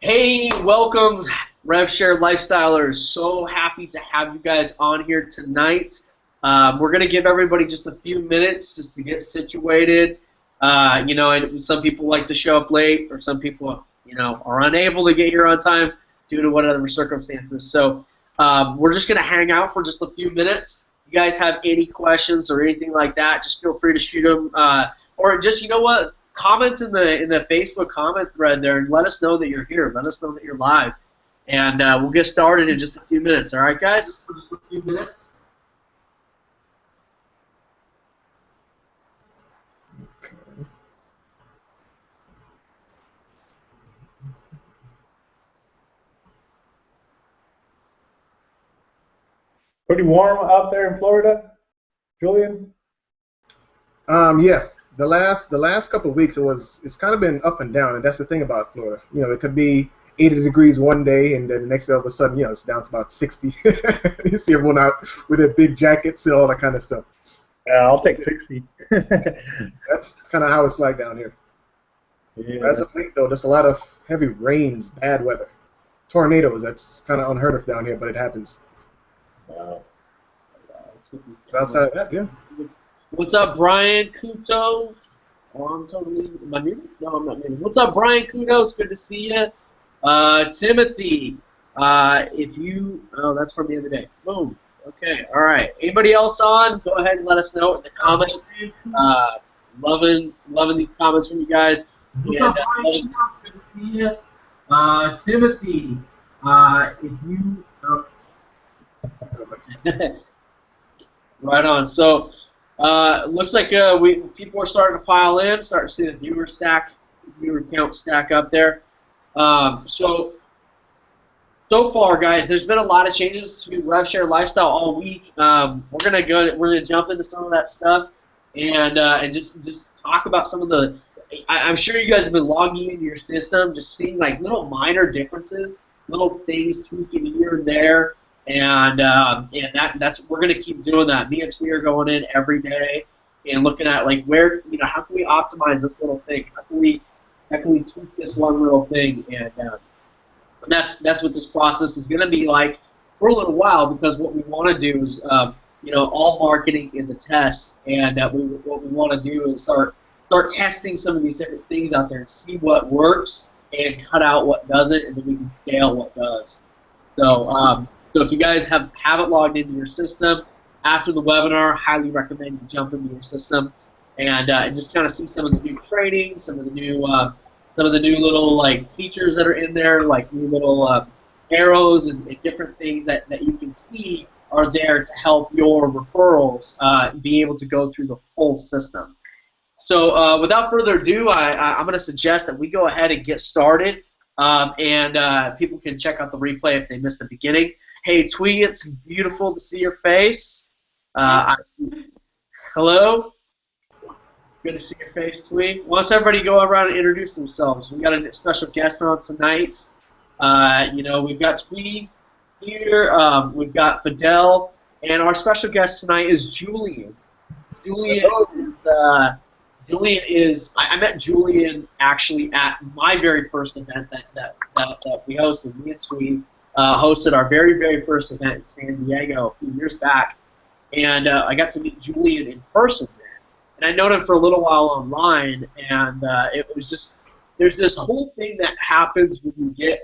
Hey, welcome, RevShare Lifestylers. So happy to have you guys on here tonight. We're going to give everybody just a few minutes just to get situated. And some people like to show up late, or some people, are unable to get here on time due to whatever circumstances. So we're just going to hang out for just a few minutes. If you guys have any questions or anything like that, just feel free to shoot them. Or just, comment in the Facebook comment thread there and let us know that you're here. Let us know that you're live. And we'll get started in just a few minutes. All right, guys? For just a few minutes. Pretty warm out there in Florida, Julian? Yeah. The last couple of weeks it's kind of been up and down, and that's the thing about Florida. It could be 80 degrees one day, and then the next day all of a sudden, it's down to about 60. You see everyone out with their big jackets and all that kind of stuff. Yeah, I'll take 60. That's kind of how it's like down here. Yeah. As of late, though, there's a lot of heavy rains, bad weather, tornadoes. That's kind of unheard of down here, but it happens. Wow. But outside of that, yeah. What's up, Brian Kutos? Oh, I'm totally. Am I muted? No, I'm not muted. What's up, Brian Kutos? Good to see you. Timothy, if you. Oh, that's from the other day. Boom. Okay. All right. Anybody else on? Go ahead and let us know in the comments. Loving these comments from you guys. What's up, Brian? Good to see you. Timothy, if you. Right on. So. Looks like people are starting to pile in, starting to see the viewer count stack up there. So far, guys, there's been a lot of changes to RevShare Lifestyle all week. We're gonna jump into some of that stuff and just talk about some of the. I'm sure you guys have been logging into your system, just seeing like little minor differences, little things tweaking here and there. And that's we're gonna keep doing that. Me and Twee are going in every day and looking at like how can we optimize this little thing? How can we tweak this one little thing? And that's what this process is gonna be like for a little while, because what we want to do is all marketing is a test, and what we want to do is start testing some of these different things out there and see what works and cut out what doesn't, and then we can scale what does. So if you guys haven't logged into your system after the webinar, highly recommend you jump into your system and just kind of see some of the new training, some of the new little like features that are in there, like new little arrows and different things that you can see are there to help your referrals be able to go through the full system. So without further ado, I'm going to suggest that we go ahead and get started, and people can check out the replay if they missed the beginning. Hey, Twee, it's beautiful to see your face. Hello. Good to see your face, Twee. Wants everybody to go around and introduce themselves. We got a special guest on tonight. We've got Twee here. We've got Fidel, and our special guest tonight is Julian. Julian is. I met Julian actually at my very first event that we hosted. Me and Twee hosted our very first event in San Diego a few years back, and I got to meet Julian in person there. And I known him for a little while online, and it was just there's this whole thing that happens when you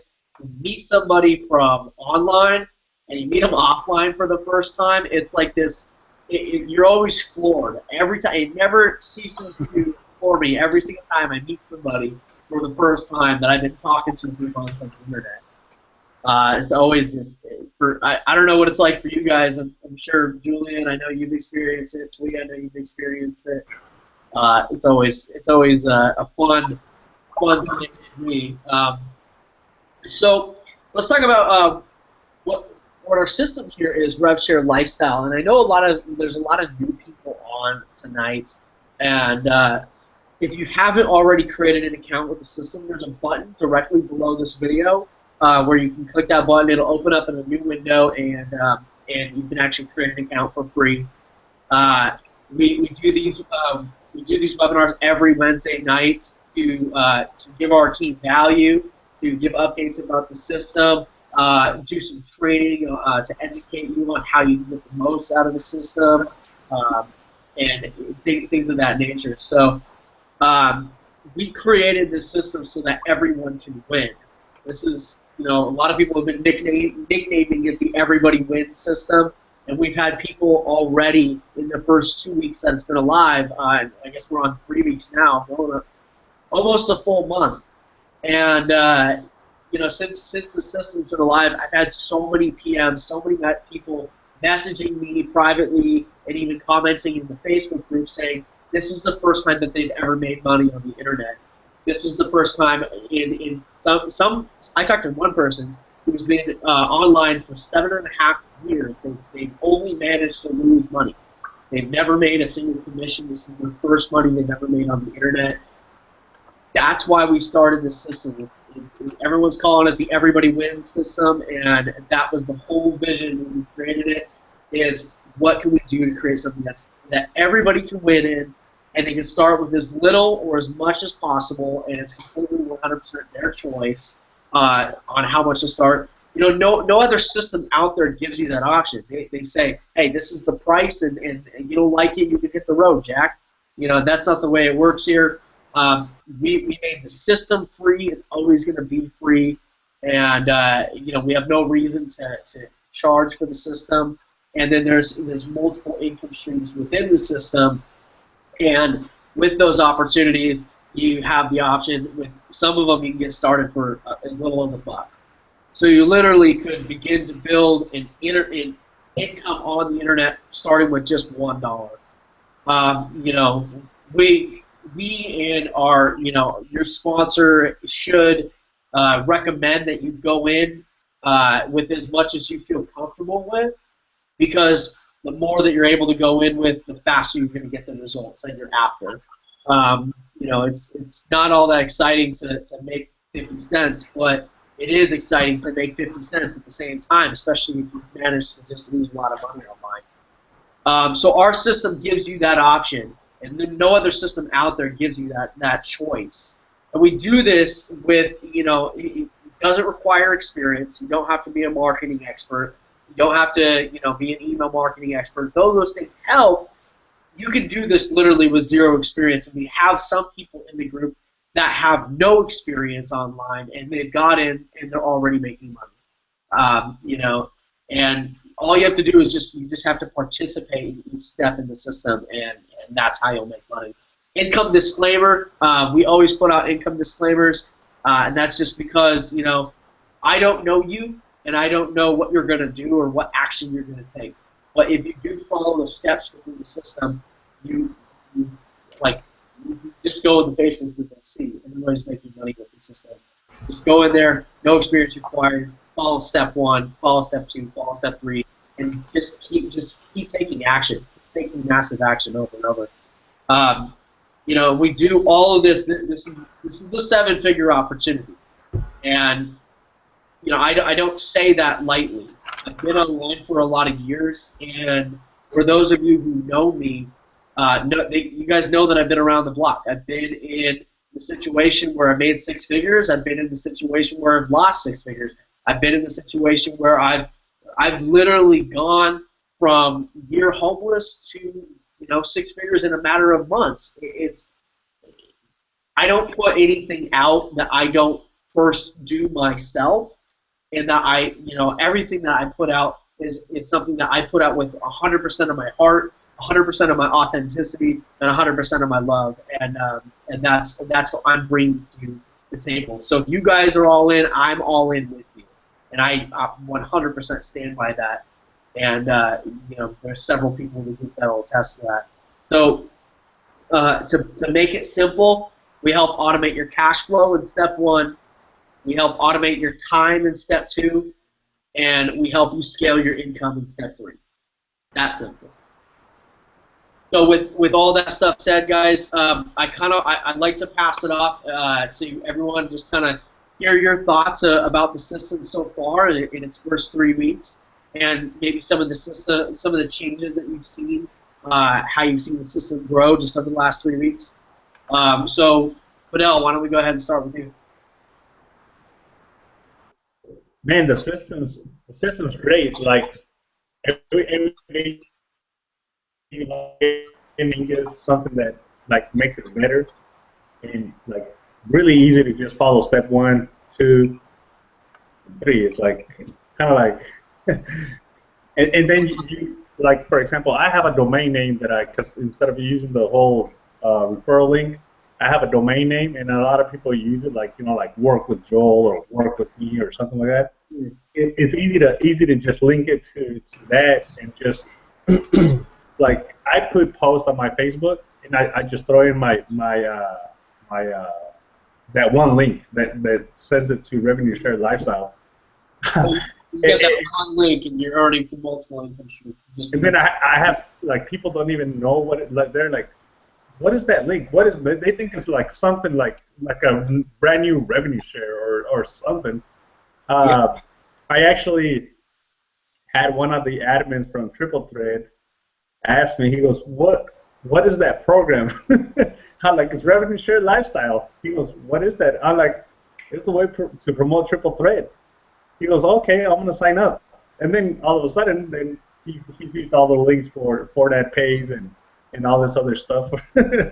meet somebody from online and you meet them offline for the first time. It's like this. You're always floored every time. It never ceases to floor me every single time I meet somebody for the first time that I've been talking to on the internet. It's always this. I don't know what it's like for you guys. I'm sure, Julian, I know you've experienced it. Twee, I know you've experienced it. It's always a fun thing for me. So let's talk about what our system here is. RevShare Lifestyle, and I know there's a lot of new people on tonight, and if you haven't already created an account with the system, there's a button directly below this video where you can click that button. It'll open up in a new window, and you can actually create an account for free. We do these webinars every Wednesday night to give our team value, to give updates about the system, do some training to educate you on how you can get the most out of the system, and things of that nature. So we created this system so that everyone can win. This is, a lot of people have been nicknaming it the Everybody Wins system, and we've had people already in the first 2 weeks that it's been alive. I guess we're on 3 weeks now, almost a full month. And since the system's been alive, I've had so many PMs, so many people messaging me privately and even commenting in the Facebook group saying this is the first time that they've ever made money on the internet. This is the first time in some. I talked to one person who's been online for 7.5 years. They've only managed to lose money. They've never made a single commission. This is the first money they've ever made on the internet. That's why we started this system. Everyone's calling it the Everybody Wins system, and that was the whole vision when we created it, is what can we do to create something that everybody can win in, and they can start with as little or as much as possible, and it's completely 100% their choice on how much to start. No other system out there gives you that option. They say, hey, this is the price, and you don't like it, you can hit the road, Jack. That's not the way it works here. We made the system free. It's always going to be free, and we have no reason to charge for the system. And then there's multiple income streams within the system, and with those opportunities, you have the option. With some of them, you can get started for as little as $1. So you literally could begin to build an income on the internet starting with just $1. We and our, your sponsor should recommend that you go in with as much as you feel comfortable with, because the more that you're able to go in with, the faster you're going to get the results that you're after. It's not all that exciting to make 50 cents, but it is exciting to make 50 cents at the same time, especially if you manage to just lose a lot of money online. So our system gives you that option. And no other system out there gives you that choice. And we do this with, it doesn't require experience. You don't have to be a marketing expert. You don't have to, be an email marketing expert. Though those things help, you can do this literally with zero experience. And we have some people in the group that have no experience online, and they've got in and they're already making money. And all you have to do is you just have to participate in each step in the system, and that's how you'll make money. Income disclaimer, we always put out income disclaimers, and that's just because, I don't know you, and I don't know what you're going to do or what action you're going to take. But if you do follow the steps within the system, you just go in the Facebook group and see. Everybody's making money with the system. Just go in there, no experience required, follow step 1, follow step 2, follow step 3, and just keep taking action, taking massive action over and over. We do all of this. This is a 7-figure opportunity, and I don't say that lightly. I've been online for a lot of years, and for those of you who know me, you guys know that I've been around the block. I've been in the situation where I made 6 figures. I've been in the situation where I've lost 6 figures. I've been in the situation where I've literally gone from near homeless to 6 figures in a matter of months. I don't put anything out that I don't first do myself, and that everything that I put out is something that I put out with 100% of my heart, 100% of my authenticity, and 100% of my love, and that's what I'm bringing to the table. So if you guys are all in, I'm all in with you, and I 100% stand by that. And there's several people in the group that will attest to that. So to make it simple, we help automate your cash flow in step 1. We help automate your time in step 2, and we help you scale your income in step 3. That's simple. So with all that stuff said, guys, I'd like to pass it off to everyone. Just kind of hear your thoughts about the system so far in its first 3 weeks, and maybe some of the changes that you've seen, how you've seen the system grow just over the last 3 weeks. So, Fidel, why don't we go ahead and start with you? man, the system's great. Like every day you log in, you get something that like makes it better and like really easy to just follow step one, two, three. It's like kind of like and then you like for example, I have a domain name that because instead of using the whole referral link, I have a domain name, and a lot of people use it like like work with Joel or work with me or something like that. It's easy to just link it to that and just like I put posts on my Facebook and I just throw in my that one link that sends it to Revenue Shared Lifestyle. So you get that one link and you're earning from multiple income streams. And then I have like people don't even know what it, like they're like, what is that link? What is they think it's like something like a brand new revenue share or something. Yeah. I actually had one of the admins from Triple Thread ask me. He goes, what is that program? I'm like, it's Revenue Share Lifestyle. He goes, what is that? I'm like, it's a way to promote Triple Thread. He goes, okay, I'm gonna sign up. And then all of a sudden, then he sees all the links for that page and all this other stuff. I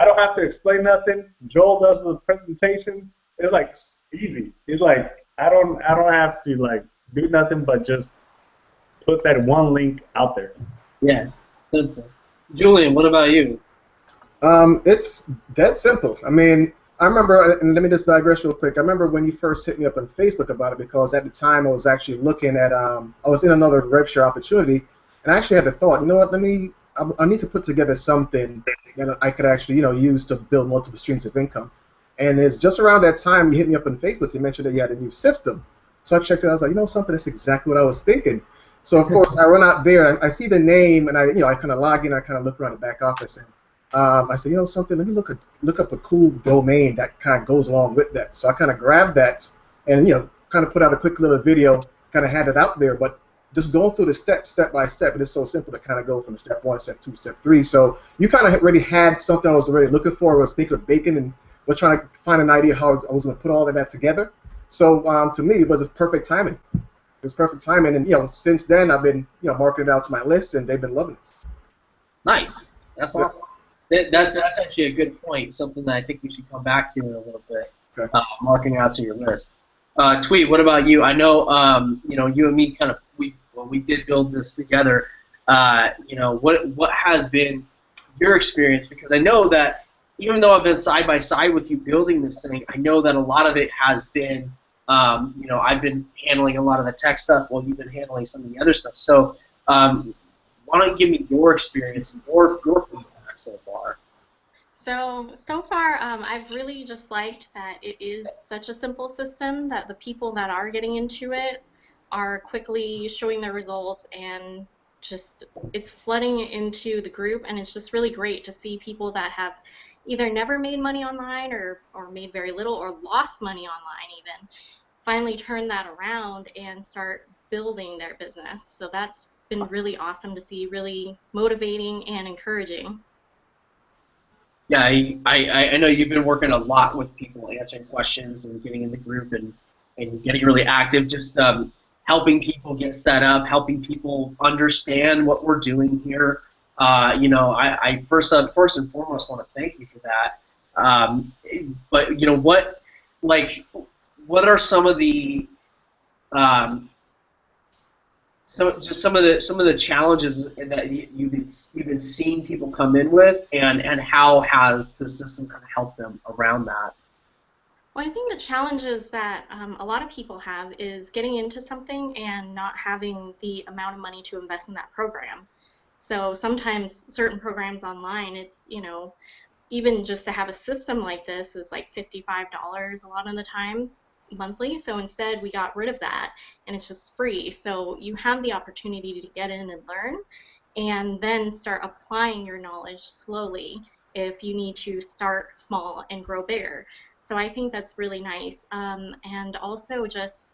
don't have to explain nothing. Joel does the presentation. It's like easy. It's like I don't have to like do nothing but just put that one link out there. Yeah, simple. Julian, what about you? It's that simple. I mean, I remember, and let me just digress real quick. I remember when you first hit me up on Facebook about it because at the time I was actually looking at, I was in another RevShare opportunity, and I actually had the thought, you know what, I need to put together something that I could actually, use to build multiple streams of income. And it's just around that time you hit me up on Facebook. You mentioned that you had a new system. So I checked it out. I was like, something, that's exactly what I was thinking. So of course I run out there. I see the name, and I kind of log in. I kind of look around the back office, and I said, something. Let me look up a cool domain that kind of goes along with that. So I kind of grabbed that, and kind of put out a quick little video, kind of had it out there, but just going through the step by step. It is so simple to kind of go from step one, step two, step three. So you kind of already had something I was already looking for. I was thinking of baking, and was trying to find an idea how I was going to put all of that together. So to me, it was perfect timing. It was perfect timing, and since then I've been marketing it out to my list, and they've been loving it. Nice. That's awesome. That's actually a good point. Something that I think we should come back to in a little bit. Okay. Marketing out to your list. Tweet. What about you? I know you and me kind of we did build this together. What has been your experience? Because I know that even though I've been side by side with you building this thing, I know that a lot of it has been I've been handling a lot of the tech stuff while you've been handling some of the other stuff. So why don't you give me your experience and your feedback so far? So far, I've really just liked that it is such a simple system that the people that are getting into it are quickly showing their results, and just it's flooding into the group, and it's just really great to see people that have either never made money online or made very little or lost money online even finally turn that around and start building their business. So that's been really awesome to see, really motivating and encouraging. Yeah, I know you've been working a lot with people, answering questions and getting in the group and getting really active, just helping people get set up, helping people understand what we're doing here. I first and foremost want to thank you for that. But what are some of the just some of the challenges that you've been seeing people come in with, and how has the system kind of helped them around that? Well, I think the challenges that a lot of people have is getting into something and not having the amount of money to invest in that program. So sometimes certain programs online, it's, even just to have a system like this is like $55 a lot of the time monthly. So instead we got rid of that, and it's just free. So you have the opportunity to get in and learn and then start applying your knowledge slowly if you need to start small and grow bigger. So I think that's really nice. And also just,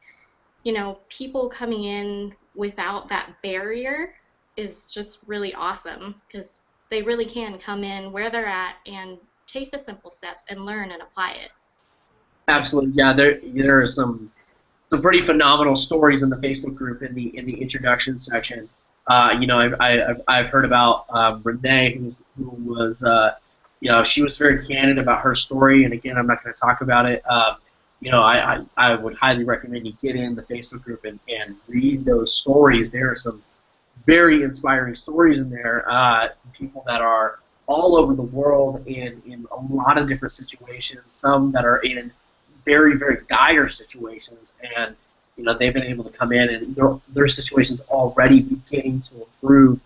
people coming in without that barrier is just really awesome, because they really can come in where they're at and take the simple steps and learn and apply it. Absolutely, yeah. There are some some pretty phenomenal stories in the Facebook group in the introduction section. You know, I've heard about Renee, who was you know, she was very candid about her story, and again, I'm not going to talk about it. You know, I would highly recommend you get in the Facebook group and read those stories. There are some very inspiring stories in there from people that are all over the world in a lot of different situations, some that are in very, very dire situations, and you know, they've been able to come in and their situation's already beginning to improve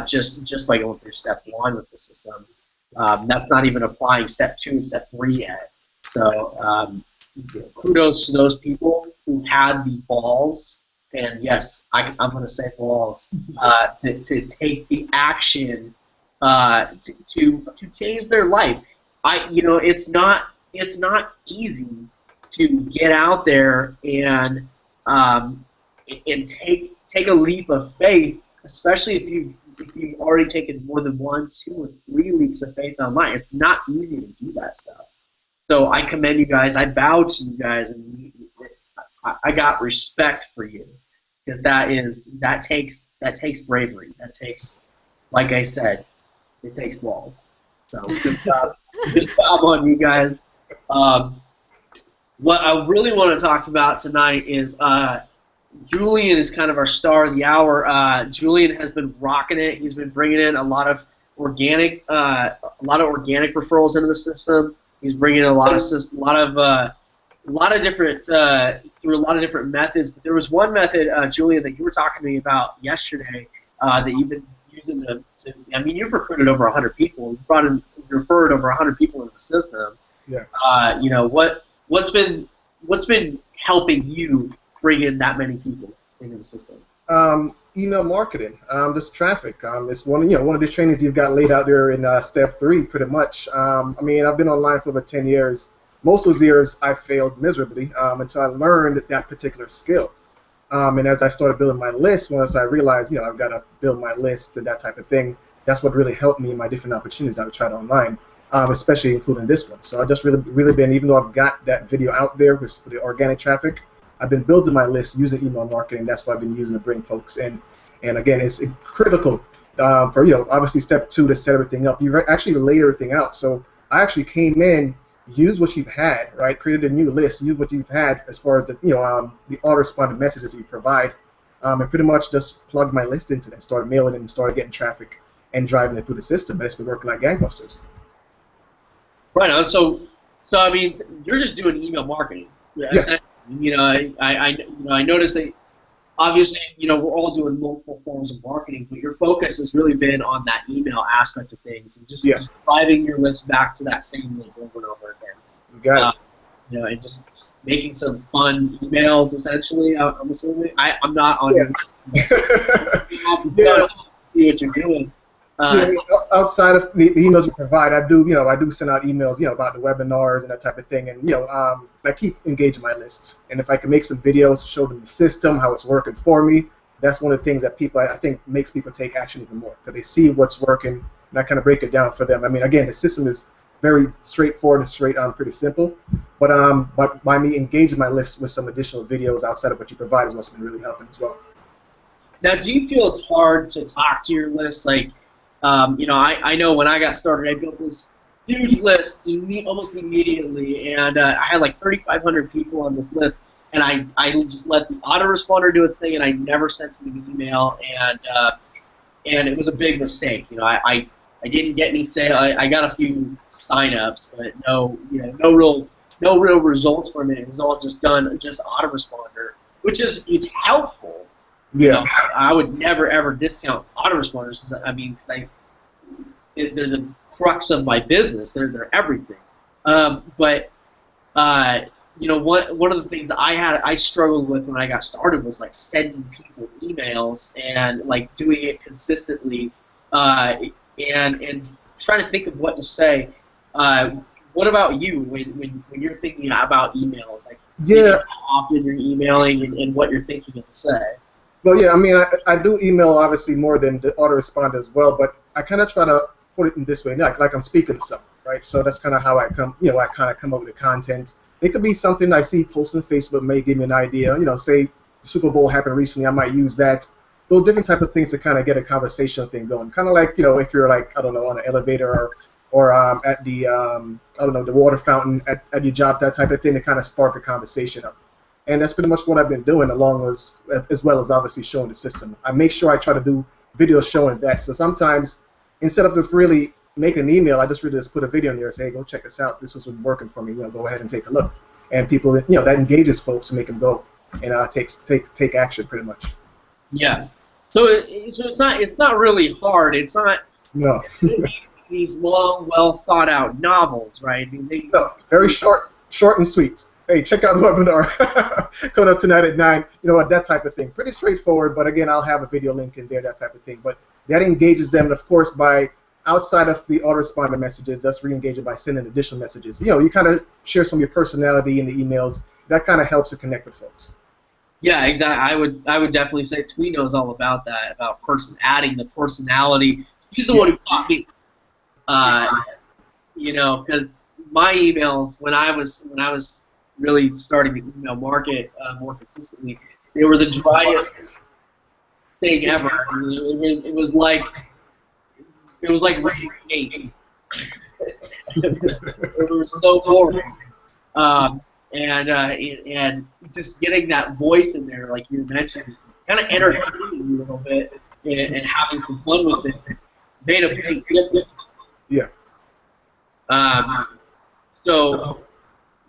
just by going through step 1 with the system. That's not even applying step 2 and step 3 yet. So kudos to those people who had the balls, and yes, I'm going to say balls, to take the action to change their life. You know, it's not easy to get out there and take a leap of faith, especially if you've already taken more than 1, 2, or 3 leaps of faith online. It's not easy to do that stuff. So I commend you guys. I bow to you guys, and I got respect for you, because that takes bravery. That takes, like I said, it takes balls. So good job on you guys. What I really want to talk about tonight is Julian is kind of our star of the hour. Julian has been rocking it. He's been bringing in a lot of organic referrals into the system. He's bringing in a lot of different through a lot of different methods. But there was one method, Julian, that you were talking to me about yesterday that you've been using to. I mean, you've recruited over 100 people. You referred over 100 people into the system. Yeah. You know what's been helping you bring in that many people into the system? Email marketing, just traffic. It's one of the trainings you've got laid out there in step 3, pretty much. I mean, I've been online for over 10 years. Most of those years, I failed miserably until I learned that particular skill. And as I started building my list, once I realized, you know, I've got to build my list and that type of thing, that's what really helped me in my different opportunities I've tried online, especially including this one. So I've just really been, even though I've got that video out there for the organic traffic, I've been building my list using email marketing. That's what I've been using to bring folks in. And again, it's critical for, you know, obviously step 2 to set everything up. You actually lay everything out. So I actually came in, used what you've had, right? Created a new list, used what you've had as far as the, you know, the autoresponded messages that you provide, and pretty much just plugged my list into that, started mailing it and started getting traffic and driving it through the system. And it's been working like gangbusters. Right on. So I mean, you're just doing email marketing. Yeah. You know, I noticed that obviously, you know, we're all doing multiple forms of marketing, but your focus has really been on that email aspect of things, and just driving your list back to that same link over and over again. You got it. You know, and just making some fun emails, essentially. I'm assuming. I'm not on your list. You have to see what you're doing. Outside of the emails you provide, I do send out emails, you know, about the webinars and that type of thing, and you know, I keep engaging my lists. And if I can make some videos, show them the system, how it's working for me, that's one of the things that people, I think, makes people take action even more, because they see what's working, and I kind of break it down for them. I mean, again, the system is very straightforward and straight on, pretty simple, but by me engaging my list with some additional videos outside of what you provide is what's been really helping as well. Now, do you feel it's hard to talk to your list? Like, you know, I know when I got started, I built this huge list almost immediately, and I had like 3,500 people on this list, and I just let the autoresponder do its thing, and I never sent them an email, and it was a big mistake. You know, I didn't get any sale. I got a few sign-ups, but no real results from it. It was all just autoresponder, which it's helpful. Yeah. You know, I would never ever discount autoresponders. I mean, because they're the crux of my business. They're everything. But you know, one of the things that I struggled with when I got started was like sending people emails and like doing it consistently, and trying to think of what to say. What about you when you're thinking about emails? Like, how often you're emailing and what you're thinking of to say? Well, yeah, I mean, I do email obviously more than the autoresponder as well, but I kind of try to put it in this way, like I'm speaking to someone, right? So that's kind of how I come, you know, I kind of come up with the content. It could be something I see posted on Facebook, may give me an idea. Say the Super Bowl happened recently, I might use that. Those different type of things to kind of get a conversational thing going. Kind of like, if you're like, I don't know, on an elevator or at the, I don't know, the water fountain at your job, that type of thing to kind of spark a conversation up. And that's pretty much what I've been doing, along as well as obviously showing the system. I make sure I try to do videos showing that. So sometimes, instead of just really making an email, I just really just put a video in there and say, hey, go check this out. This was working for me. Go ahead and take a look. And people, that engages folks to make them go and take action pretty much. Yeah. So it's not really hard. It's not No. these long, well thought out novels, right? I mean, No, very short and sweet. Hey, check out the webinar coming up tonight at 9. That type of thing. Pretty straightforward, but again, I'll have a video link in there, that type of thing. But that engages them, and of course, by outside of the autoresponder messages, that's re-engaging by sending additional messages. You kind of share some of your personality in the emails. That kind of helps to connect with folks. Yeah, exactly. I would definitely say Twee knows all about that, about adding the personality. He's the one who taught me. Because my emails when I was really starting to email market more consistently, they were the driest thing ever. It was like reading paint. It was so boring. And just getting that voice in there, like you mentioned, kind of entertaining you a little bit and having some fun with it made a big difference. Yeah. So,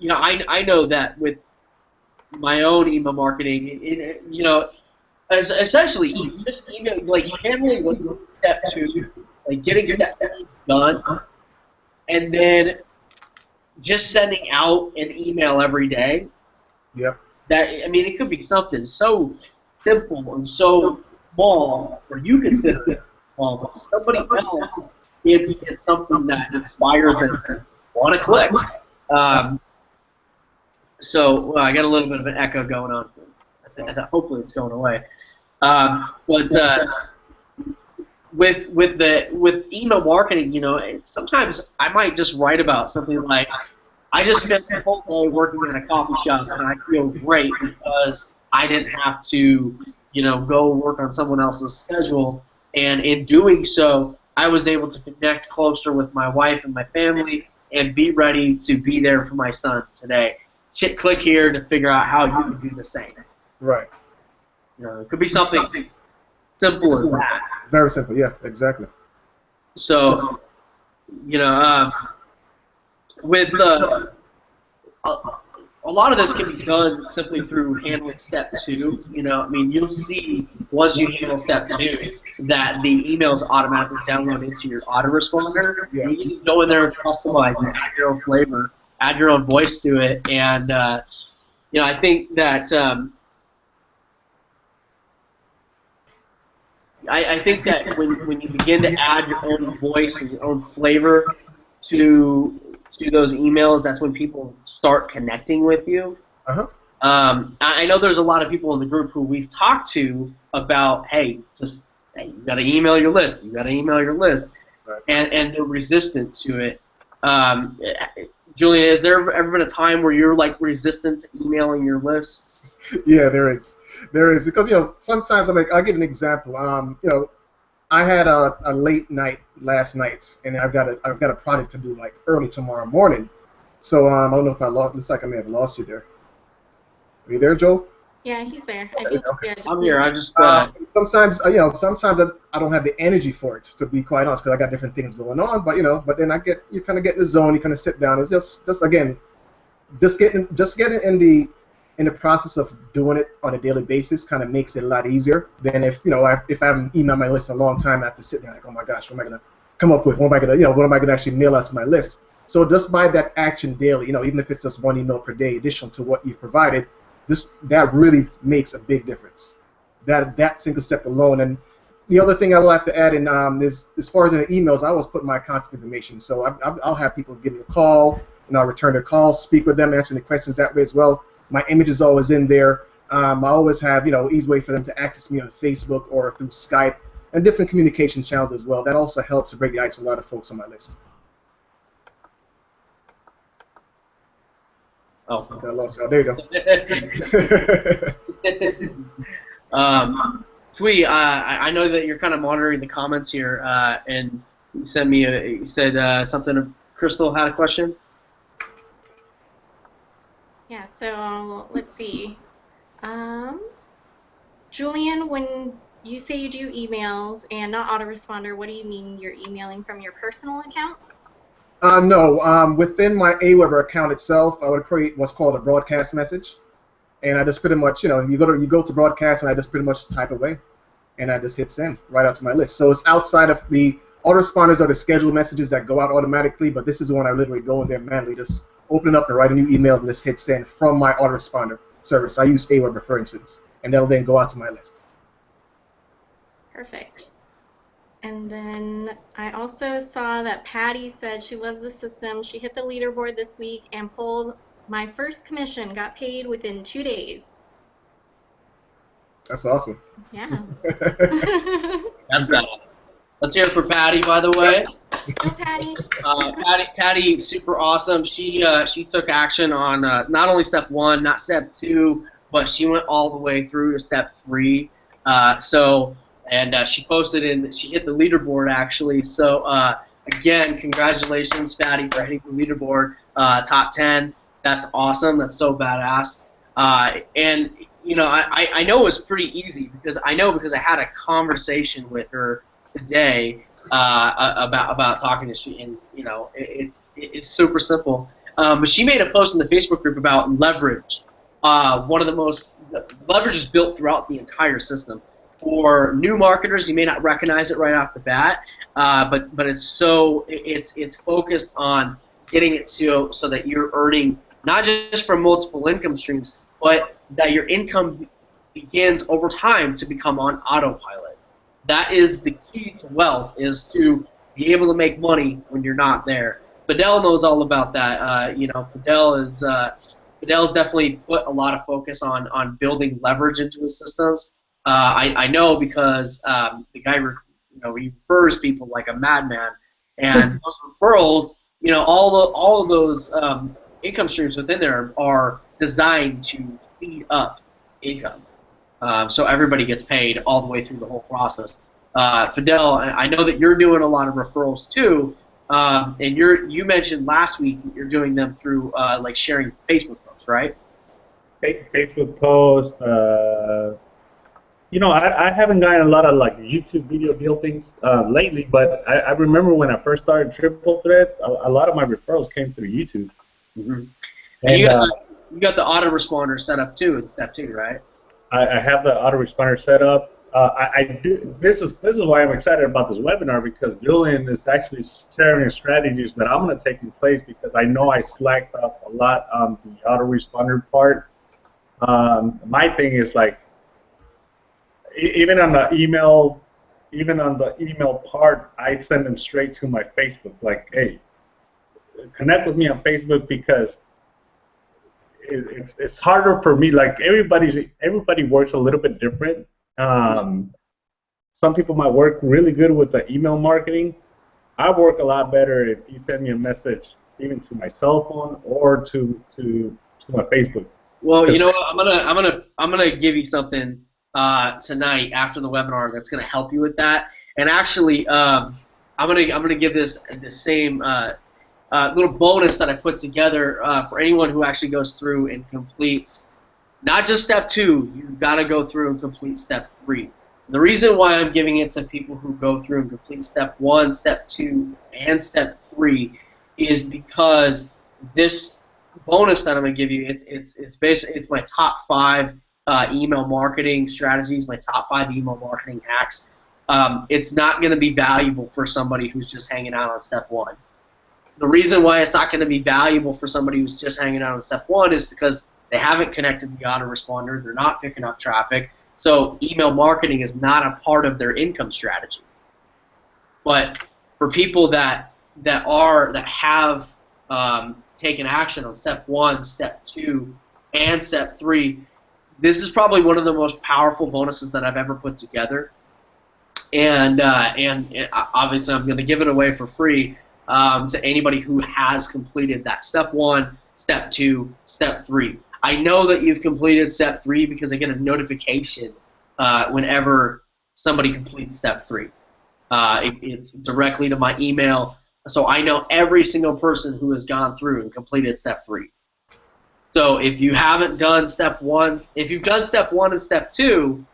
I know that with my own email marketing, essentially just email, like handling what's step 2, like getting step 1 done, and then just sending out an email every day. Yeah. It could be something so simple and so small, or you consider it small, but somebody else, it's something that inspires them to want to click. So I got a little bit of an echo going on. Hopefully it's going away. With email marketing, sometimes I might just write about something like, I just spent the whole day working in a coffee shop and I feel great because I didn't have to, go work on someone else's schedule. And in doing so, I was able to connect closer with my wife and my family and be ready to be there for my son today. Click here to figure out how you can do the same. Right. It could be something simple as that. Very simple, yeah, exactly. So, with a lot of this can be done simply through handling step 2. You'll see once you handle step 2 that the emails automatically download into your autoresponder. Yeah. You can just go in there and customize and add your own flavor, add your own voice to it, and I think that I think that when you begin to add your own voice and your own flavor to those emails, that's when people start connecting with you. Uh-huh. I know there's a lot of people in the group who we've talked to about, hey, you got to email your list. You got to email your list, right. and they're resistant to it. Julian, has there ever been a time where you're like resistant to emailing your list? Yeah, there is. Because sometimes I'll give an example. I had a late night last night, and I've got a project to do like early tomorrow morning. So I don't know if I lost. Looks like I may have lost you there. Are you there, Joel? Yeah, he's there. Okay. I'm here. I just sometimes I don't have the energy for it, to be quite honest, because I got different things going on. But then you kind of get in the zone. You kind of sit down. It's just getting in the process of doing it on a daily basis kind of makes it a lot easier than if I haven't emailed my list in a long time. I have to sit there like, oh my gosh, what am I gonna come up with? What am I gonna actually mail out to my list? So just by that action daily, even if it's just one email per day, additional to what you've provided, that really makes a big difference. That single step alone. And the other thing I will have to add in is, as far as in the emails, I always put my contact information. So I'll have people give me a call, and I'll return their calls, speak with them, answer any questions that way as well. My image is always in there. I always have, easy way for them to access me on Facebook or through Skype and different communication channels as well. That also helps to break the ice with a lot of folks on my list. Oh. Okay, I lost you. Oh, there you go. Twee, I know that you're kind of monitoring the comments here, and you sent me you said something. Crystal had a question. Yeah, so let's see. Um, Julian, when you say you do emails and not autoresponder, what do you mean you're emailing from your personal account? No, within my Aweber account itself, I would create what's called a broadcast message, and I just pretty much, you go to broadcast, and I just pretty much type away, and I just hit send right out to my list. So it's outside of the autoresponders are the scheduled messages that go out automatically, but this is the one I literally go in there manually, just open it up and write a new email and just hit send from my autoresponder service. I use Aweber, for instance, and that'll then go out to my list. Perfect. And then I also saw that Patty said she loves the system. She hit the leaderboard this week and pulled my first commission, got paid within 2 days. That's awesome. Yeah. That's bad. Let's hear it for Patty, by the way. Go, Patty. Patty, super awesome. She took action on not only step 1, not step 2, but she went all the way through to step 3. She posted she hit the leaderboard actually. So again, congratulations, Patty, for hitting the leaderboard, top 10. That's awesome. That's so badass. And you know, I know it was pretty easy because I had a conversation with her today about talking to she, and you know, it's super simple. But she made a post in the Facebook group about leverage. One of the most leverage is built throughout the entire system. For new marketers, you may not recognize it right off the bat, but it's focused on getting it so that you're earning not just from multiple income streams, but that your income begins over time to become on autopilot. That is the key to wealth, is to be able to make money when you're not there. Fidel knows all about that. You know, Fidel's definitely put a lot of focus on building leverage into his systems. I know because the guy, he refers people like a madman, and those referrals, you know, all of those income streams within there are designed to speed up income, so everybody gets paid all the way through the whole process. Fidel, I know that you're doing a lot of referrals too, and you mentioned last week that you're doing them through like sharing Facebook posts, right? Facebook posts. You know, I haven't gotten a lot of like YouTube video deal things lately, but I remember when I first started Triple Threat, a lot of my referrals came through YouTube. Mm-hmm. And you got the autoresponder set up too in step 2, right? I have the autoresponder set up. I do. This is why I'm excited about this webinar, because Julian is actually sharing strategies that I'm going to take in place, because I know I slacked up a lot on the autoresponder part. My thing is like, even on the email part, I send them straight to my Facebook. Like, hey, connect with me on Facebook, because it's harder for me. Like everybody works a little bit different. Some people might work really good with the email marketing. I work a lot better if you send me a message even to my cell phone or to my Facebook. Well, you know what? I'm gonna give you something tonight after the webinar that's gonna help you with that. And actually, I'm gonna give this the same little bonus that I put together for anyone who actually goes through and completes not just step 2. You've got to go through and complete step 3. The reason why I'm giving it to people who go through and complete step 1, step 2, and step 3 is because this bonus that I'm going to give you, it's basically my top 5 email marketing strategies, my top 5 email marketing hacks. It's not going to be valuable for somebody who's just hanging out on step 1. The reason why it's not going to be valuable for somebody who's just hanging out on step 1 is because they haven't connected the autoresponder, they're not picking up traffic, so email marketing is not a part of their income strategy. But for people that have taken action on step 1, step 2, and step 3, this is probably one of the most powerful bonuses that I've ever put together. And obviously I'm going to give it away for free to anybody who has completed that step 1, step 2, step 3. I know that you've completed step 3 because I get a notification whenever somebody completes step 3. It's directly to my email, so I know every single person who has gone through and completed step 3. So if you haven't done step 1, if you've done step 1 and step 2,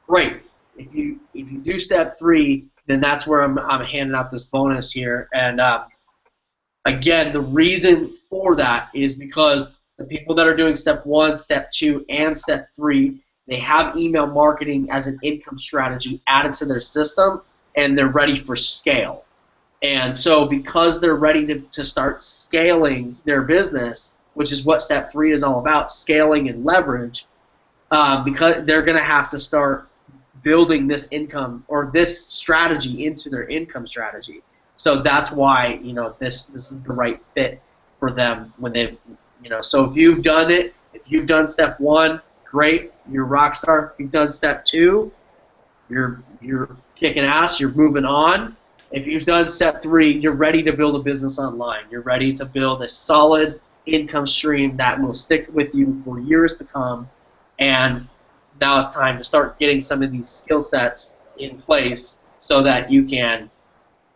great. If you do step 3, then that's where I'm handing out this bonus here. And again, the reason for that is because the people that are doing step 1, step 2, and step 3, they have email marketing as an income strategy added to their system, and they're ready for scale. And so because they're ready to start scaling their business, which is what step 3 is all about, scaling and leverage, because they're going to have to start building this income or this strategy into their income strategy. So that's why, you know, this is the right fit for them when they've, you know. So if you've done it, if you've done step 1, great, you're a rock star. If you've done step 2, you're kicking ass, you're moving on. If you've done step 3, you're ready to build a business online. You're ready to build a solid income stream that will stick with you for years to come. And now it's time to start getting some of these skill sets in place so that you can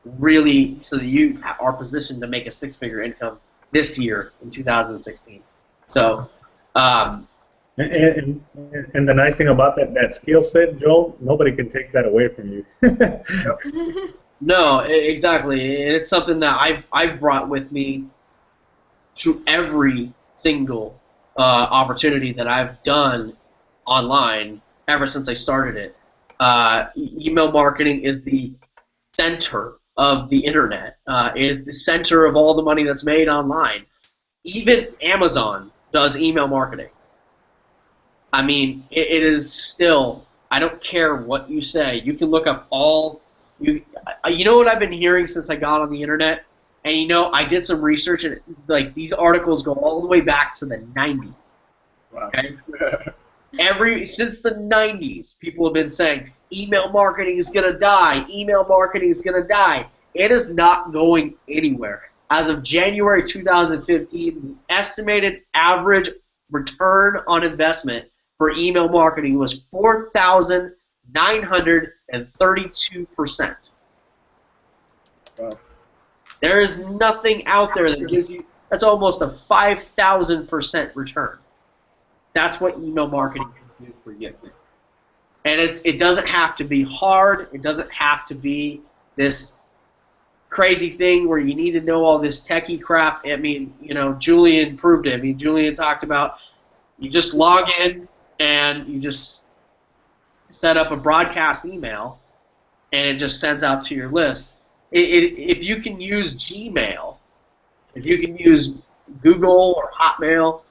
really, so that you are positioned to make a 6-figure income this year in 2016. So, And the nice thing about that skill set, Joel, nobody can take that away from you. no, exactly. It's something that I've brought with me to every single opportunity that I've done online ever since I started it. Email marketing is the center of the internet. It is the center of all the money that's made online. Even Amazon does email marketing. I mean, it is still, I don't care what you say. You can look up you know what I've been hearing since I got on the internet? And you know, I did some research, and like these articles go all the way back to the 90s. Wow. Okay? Since the 90s, people have been saying email marketing is going to die. Email marketing is going to die. It is not going anywhere. As of January 2015, the estimated average return on investment for email marketing was 4,932%. Wow. There is nothing out there that gives you, that's almost a 5,000% return. That's what email marketing can do for you. And it doesn't have to be hard. It doesn't have to be this crazy thing where you need to know all this techie crap. I mean, you know, Julian proved it. I mean, Julian talked about you just log in and you just set up a broadcast email and it just sends out to your list. If you can use Gmail, if you can use Google or Hotmail,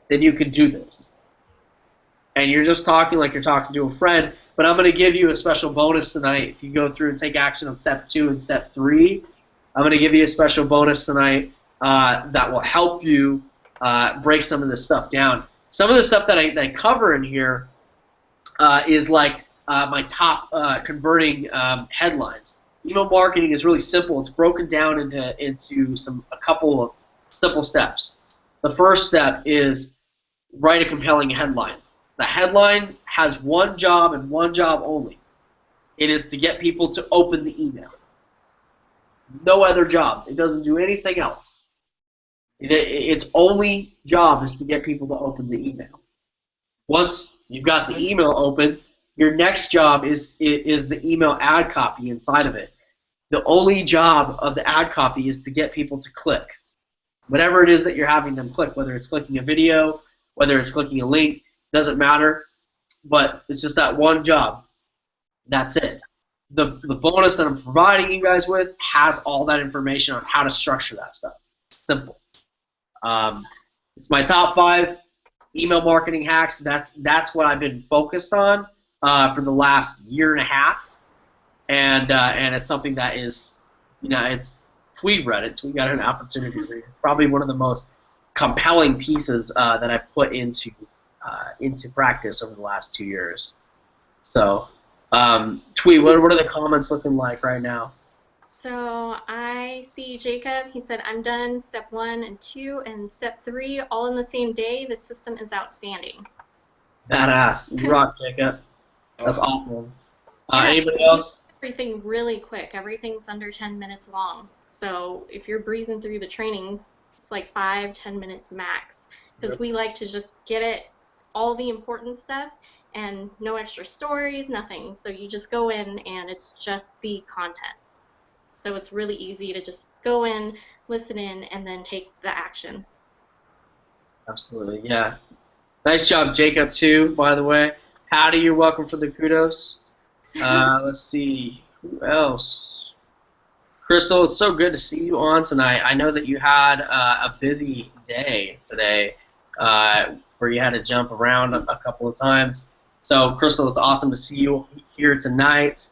then you can do this. And you're just talking like you're talking to a friend, but I'm going to give you a special bonus tonight if you go through and take action on step 2 and step 3. I'm going to give you a special bonus tonight that will help you break some of this stuff down. Some of the stuff that I cover in here is like my top converting headlines. Email marketing is really simple. It's broken down into a couple of simple steps. The first step is write a compelling headline. The headline has one job and one job only. It is to get people to open the email. No other job. It doesn't do anything else. Its only job is to get people to open the email. Once you've got the email open, your next job is the email ad copy inside of it. The only job of the ad copy is to get people to click. Whatever it is that you're having them click, whether it's clicking a video, whether it's clicking a link, doesn't matter, but it's just that one job. That's it. The bonus that I'm providing you guys with has all that information on how to structure that stuff. Simple. It's my top 5 email marketing hacks. That's what I've been focused on for the last year and a half, and it's something that is, you know, it's Tweet read it. Tweet got an opportunity to read it. It's probably one of the most compelling pieces that I've put into practice over the last 2 years. So, Tweet, what are the comments looking like right now? So I see Jacob. He said, I'm done step 1 and 2 and step 3 all in the same day. The system is outstanding. Badass. You rock, Jacob. That's Awesome. awesome. Yeah, Anybody you do else? everything really quick. Everything's under 10 minutes long. So if you're breezing through the trainings, it's like 5, 10 minutes max. Because Yep. we like to just get it, all the important stuff, and no extra stories, nothing. So you just go in and it's just the content. So it's really easy to just go in, listen in, and then take the action. Absolutely, yeah. Nice job, Jacob, too, by the way. Patty, you're welcome for the kudos. Let's see. Who else? Crystal, it's so good to see you on tonight. I know that you had a busy day today where you had to jump around a couple of times. So, Crystal, it's awesome to see you here tonight.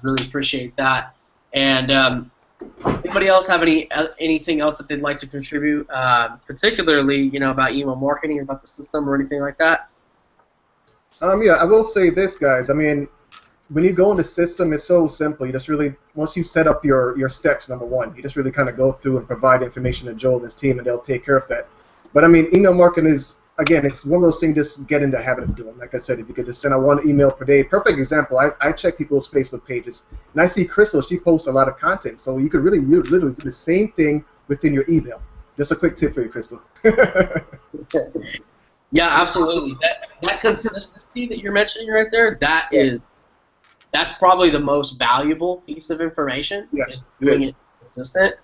Really appreciate that. And does anybody else have anything else that they'd like to contribute, particularly, about email marketing or about the system or anything like that? Yeah, I will say this, guys. I mean, when you go in the system, it's so simple. You just really, once you set up your steps, number one, you just really kind of go through and provide information to Joel and his team, and they'll take care of that. But I mean, email marketing is, again, it's one of those things just get in the habit of doing. Like I said, if you could just send out one email per day, perfect example, I check people's Facebook pages, and I see Crystal, she posts a lot of content. So you could really, you literally do the same thing within your email. Just a quick tip for you, Crystal. Yeah, absolutely. That consistency that you're mentioning right there, that's probably the most valuable piece of information. Yes, Is doing it consistent.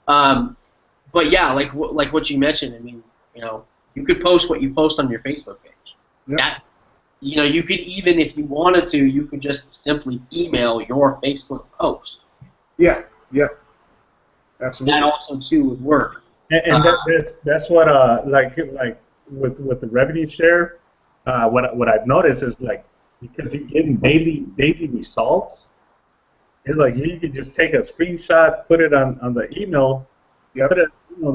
But yeah, like what you mentioned. I mean, you could post what you post on your Facebook page. Yep. That you could even, if you wanted to, you could just simply email your Facebook post. Yeah, absolutely. That also too would work. And that's what like with the revenue share, what I've noticed is like because you're getting daily results, it's like you can just take a screenshot, put it on the email, Yep. put it,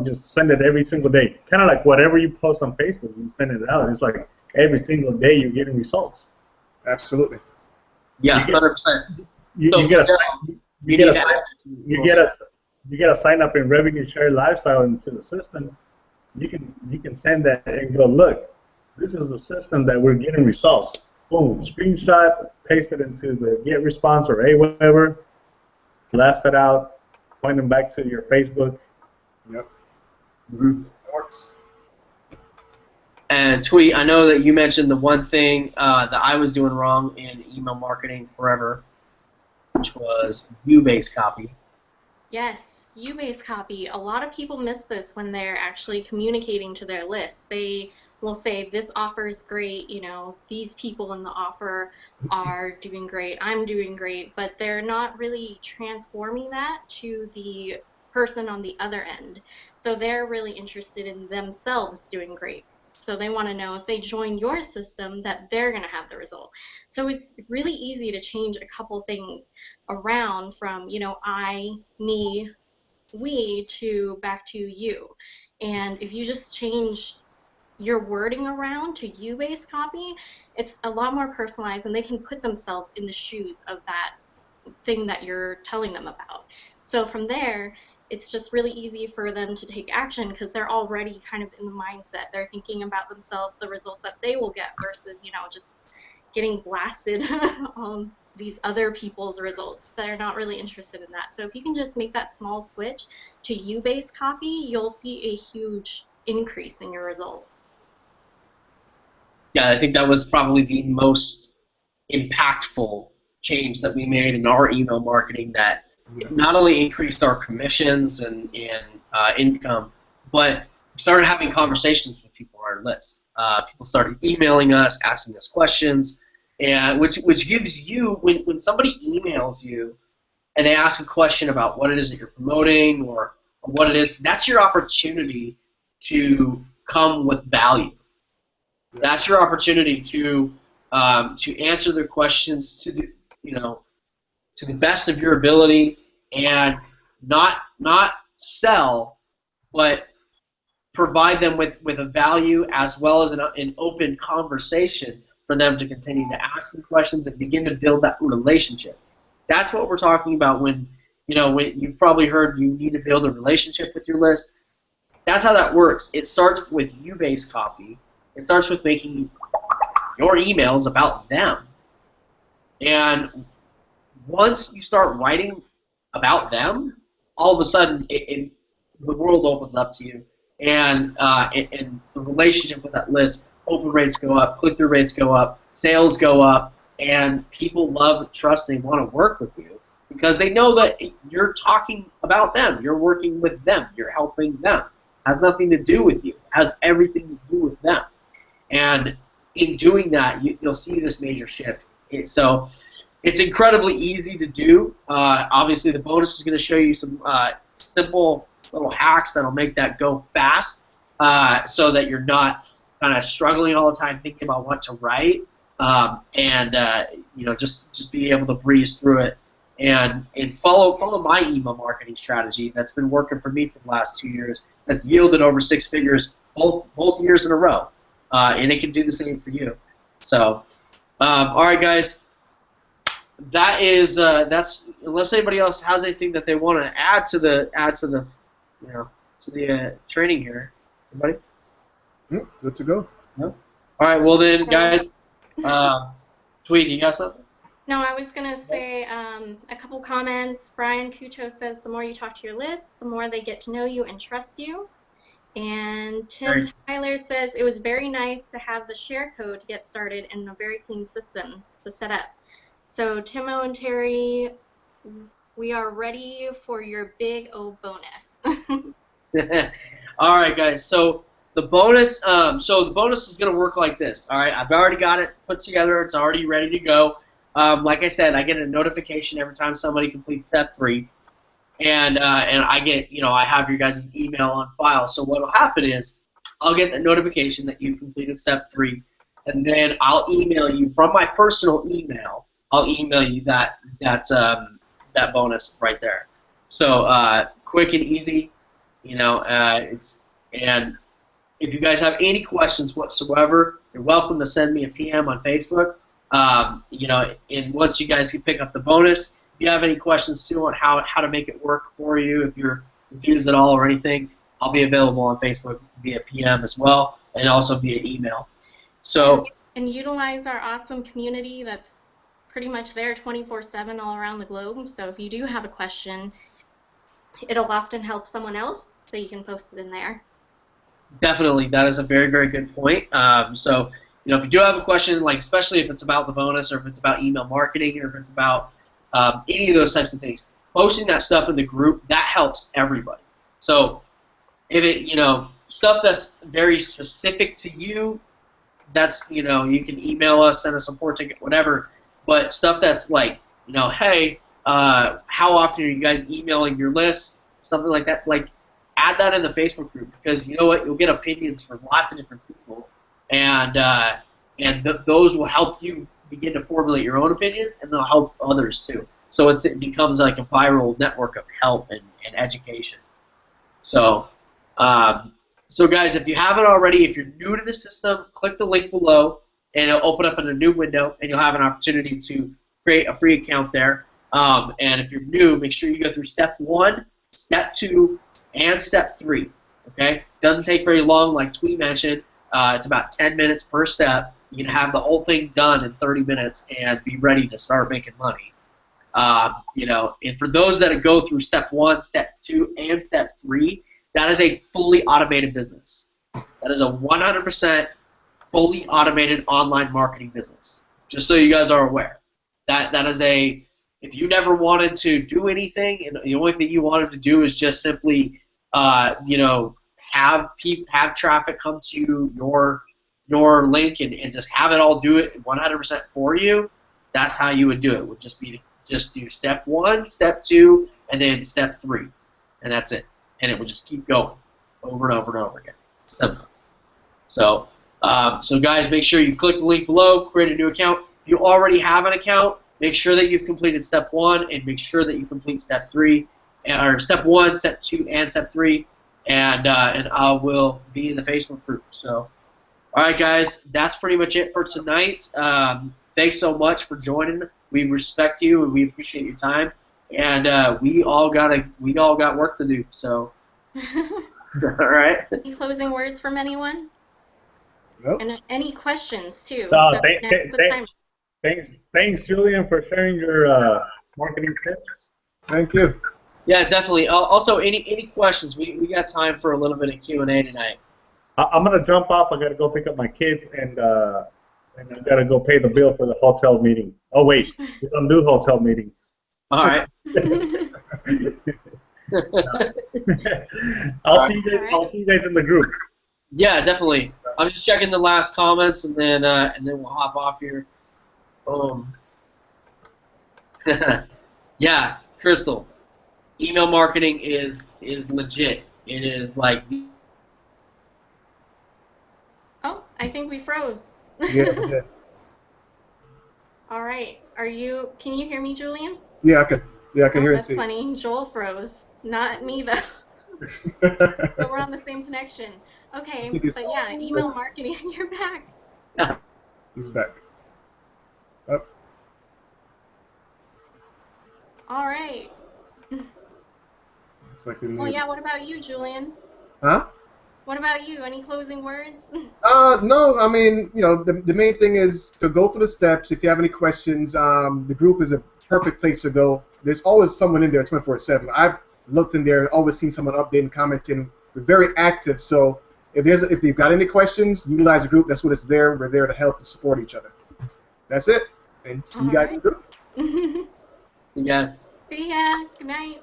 just send it every single day. Kind of like whatever you post on Facebook, you send it out. It's like every single day you're getting results. Absolutely. Yeah, You get- 100%. You, So you get a for you you get need a to sign- add you get a you get a sign up in revenue share lifestyle into the system. You can send that and go, look, this is the system that we're getting results. Boom, screenshot, paste it into the get response or whatever, blast it out, point them back to your Facebook. Yep. Mhm. That works. And Tweet, I know that you mentioned the one thing that I was doing wrong in email marketing forever, which was view-based copy. Yes, you-based copy. A lot of people miss this when they're actually communicating to their list. They will say, this offer is great, these people in the offer are doing great, I'm doing great, but they're not really transforming that to the person on the other end. So they're really interested in themselves doing great. So they want to know if they join your system that they're going to have the result. So it's really easy to change a couple things around from, I, me, we to back to you. And if you just change your wording around to you-based copy, it's a lot more personalized and they can put themselves in the shoes of that thing that you're telling them about. So from there, it's just really easy for them to take action because they're already kind of in the mindset. They're thinking about themselves, the results that they will get versus, just getting blasted on these other people's results. They're not really interested in that. So if you can just make that small switch to you-based copy, you'll see a huge increase in your results. Yeah, I think that was probably the most impactful change that we made in our email marketing that Yeah. not only increased our commissions and income, but started having conversations with people on our list. People started emailing us, asking us questions, and which gives you, when somebody emails you and they ask a question about what it is that you're promoting or what it is, that's your opportunity to come with value. That's your opportunity to answer their questions to the to the best of your ability and not sell, but provide them with a value as well as an open conversation for them to continue to ask you questions and begin to build that relationship. That's what we're talking about when you've probably heard you need to build a relationship with your list. That's how that works. It starts with you-based copy. It starts with making your emails about them. And once you start writing about them, all of a sudden the world opens up to you, and the relationship with that list, open rates go up, click-through rates go up, sales go up, and people love, trust, they want to work with you because they know that you're talking about them, you're working with them, you're helping them. It has nothing to do with you. It has everything to do with them. And in doing that, you'll see this major shift. So it's incredibly easy to do. Obviously, the bonus is going to show you some simple little hacks that'll make that go fast, so that you're not kind of struggling all the time thinking about what to write, and just be able to breeze through it and follow my email marketing strategy that's been working for me for the last 2 years. That's yielded over 6 figures both years in a row, and it can do the same for you. So, all right, guys. That's unless anybody else has anything that they want to add to the training here. Anybody? Good to go. No. All right. Well then, guys. Tweet, you got something? No, I was gonna say a couple comments. Brian Cucho says the more you talk to your list, the more they get to know you and trust you. And Tim Tyler says it was very nice to have the share code to get started and a very clean system to set up. So Timo and Terry, we are ready for your big O bonus. All right, guys. So the bonus, is going to work like this. All right, I've already got it put together. It's already ready to go. Like I said, I get a notification every time somebody completes step 3, and I get, I have your guys' email on file. So what will happen is I'll get the notification that you completed step 3, and then I'll email you from my personal email. I'll email you that bonus right there. So quick and easy, and if you guys have any questions whatsoever, you're welcome to send me a PM on Facebook. And once you guys can pick up the bonus, if you have any questions too on how to make it work for you, if you're confused at all or anything, I'll be available on Facebook via PM as well, and also via email. So and utilize our awesome community that's pretty much there 24/7 all around the globe. So if you do have a question, it'll often help someone else, so you can post it in there. Definitely, that is a very, very good point. So, if you do have a question, like especially if it's about the bonus or if it's about email marketing or if it's about any of those types of things, posting that stuff in the group, that helps everybody. So if it, stuff that's very specific to you, that's, you can email us, send a support ticket, whatever. But stuff that's like, hey, how often are you guys emailing your list? Something like that. Like, add that in the Facebook group because you know what? You'll get opinions from lots of different people, and those will help you begin to formulate your own opinions, and they'll help others too. So it becomes like a viral network of help and education. So, guys, if you haven't already, if you're new to the system, click the link below, and it'll open up in a new window, and you'll have an opportunity to create a free account there. And if you're new, make sure you go through step 1, step 2, and step 3. Okay? Doesn't take very long, like Twee mentioned. It's about 10 minutes per step. You can have the whole thing done in 30 minutes and be ready to start making money. And for those that go through step 1, step 2, and step 3, that is a fully automated business. That is a 100% fully automated online marketing business. Just so you guys are aware. That is a, if you never wanted to do anything and the only thing you wanted to do is just simply, have traffic come to your link and just have it all do it 100% for you, that's how you would do it. It would just be just do step 1, step 2, and then step 3, and that's it. And it would just keep going over and over and over again. Simple. So guys, make sure you click the link below, create a new account. If you already have an account, make sure that you've completed step 1 and make sure that you complete step 3, or step 1, step 2, and step 3, and I will be in the Facebook group. So, all right, guys, that's pretty much it for tonight. Thanks so much for joining. We respect you and we appreciate your time. and we all got work to do. So, all right. Any closing words from anyone? Nope. And any questions too? No, So now's the time. thanks, Julian, for sharing your marketing tips. Thank you. Yeah, definitely. Also, any questions? We got time for a little bit of Q&A tonight. I'm gonna jump off. I gotta go pick up my kids, and I gotta go pay the bill for the hotel meeting. Oh wait, we don't do hotel meetings. All right. I'll see you guys in the group. Yeah, definitely. I'm just checking the last comments, and then we'll hop off here. Yeah, Crystal. Email marketing is legit. It is like. Oh, I think we froze. Yeah. All right. Can you hear me, Julian? Yeah, I can hear it. That's funny. Joel froze. Not me, though. But we're on the same connection. Okay, but yeah, email marketing, you're back. He's back. Up. All right. It's like Well, yeah, what about you, Julian? Huh? What about you? Any closing words? No, I mean, the main thing is to go through the steps. If you have any questions, the group is a perfect place to go. There's always someone in there 24/7. I've looked in there and always seen someone updating, commenting. We're very active, so if you've got any questions, utilize the group. That's what it's there. We're there to help and support each other. That's it. And see you guys in the group. Yes. See ya. Good night.